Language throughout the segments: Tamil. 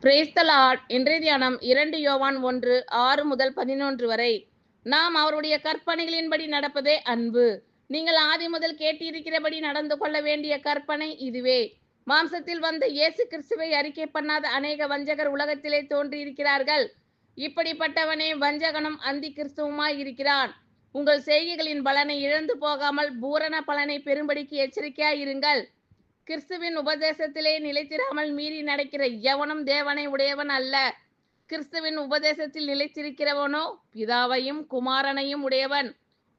பிரேஸ் த லார்ட். இன்றைய தியானம் 2 யோவான் 1 6 முதல் 11 வரை. நாம் அவருடைய கற்பனைகளின்படி நடப்பதே அன்பு. நீங்கள் ஆதி முதல் கேட்டிருக்கிறபடி நடந்து கொள்ள வேண்டிய கற்பனை இதுவே. மாம்சத்தில் வந்த இயேசு கிறிஸ்துவை அறிக்கை பண்ணாத அநேக வஞ்சகர் உலகத்திலே தோன்றியிருக்கிறார்கள். இப்படிப்பட்டவனே வஞ்சகனும் அந்தி கிறிஸ்துவுமாய் இருக்கிறான். உங்கள் செய்கைகளின் பலனை இழந்து போகாமல் பூரண பலனை பெறும்படிக்கு எச்சரிக்கையாயிருங்கள். கிறிஸ்துவின் உபதேசத்திலே நிலைத்திராமல் மீறி நடக்கிற எவனும் தேவனை உடையவன் அல்ல. கிறிஸ்துவின் உபதேசத்தில் நிலைத்திருக்கிறவனோ பிதாவையும் குமாரனையும் உடையவன்.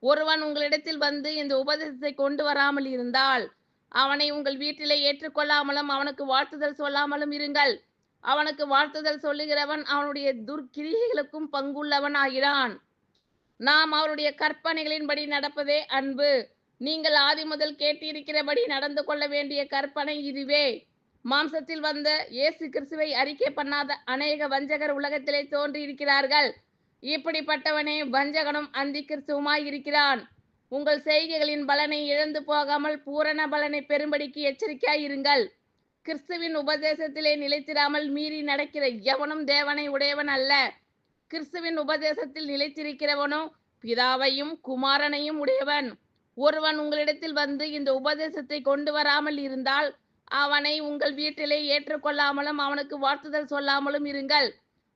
ஒருவன் உங்களிடத்தில் வந்து இந்த உபதேசத்தை கொண்டு வராமல் இருந்தால் அவனை உங்கள் வீட்டிலே ஏற்றுக்கொள்ளாமலும் அவனுக்கு வாழ்த்துதல் சொல்லாமலும் இருங்கள். அவனுக்கு வாழ்த்துதல் சொல்லுகிறவன் அவனுடைய துர்க்கிரியைகளுக்கும் பங்குள்ளவன் ஆகிறான். நாம் அவருடைய கற்பனைகளின்படி நடப்பதே அன்பு. நீங்கள் ஆதி முதல் கேட்டிருக்கிறபடி நடந்து கொள்ள வேண்டிய கற்பனை இதுவே. மாம்சத்தில் வந்த இயேசு கிறிஸ்துவை அறிக்கை பண்ணாத அநேக வஞ்சகர் உலகத்திலே தோன்றியிருக்கிறார்கள். இப்படிப்பட்டவனே வஞ்சகனும் அந்தி கிறிஸ்துவுமாய் இருக்கிறான். உங்கள் செய்கைகளின் பலனை இழந்து போகாமல் பூரண பலனை பெறும்படிக்கு எச்சரிக்கையாயிருங்கள். கிறிஸ்துவின் உபதேசத்திலே நிலைத்திராமல் மீறி நடக்கிற எவனும் தேவனை உடையவன் அல்ல. கிறிஸ்துவின் உபதேசத்தில் நிலைத்திருக்கிறவனோ பிதாவையும் குமாரனையும் உடையவன். ஒருவன் உங்களிடத்தில் வந்து இந்த உபதேசத்தை கொண்டு வராமல் இருந்தால் அவனை உங்கள் வீட்டிலே ஏற்றுக்கொள்ளாமலும் அவனுக்கு வாழ்த்துதல் சொல்லாமலும் இருங்கள்.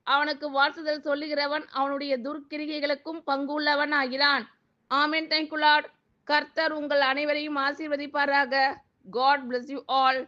அவனுக்கு வாழ்த்துதல் சொல்லுகிறவன் அவனுடைய துர்க்கிரிகைகளுக்கும் பங்குள்ளவன் ஆகிறான். ஆமென். Thank you lord. கர்த்தர் உங்கள் அனைவரையும் ஆசீர்வதிப்பாராக. God bless you all.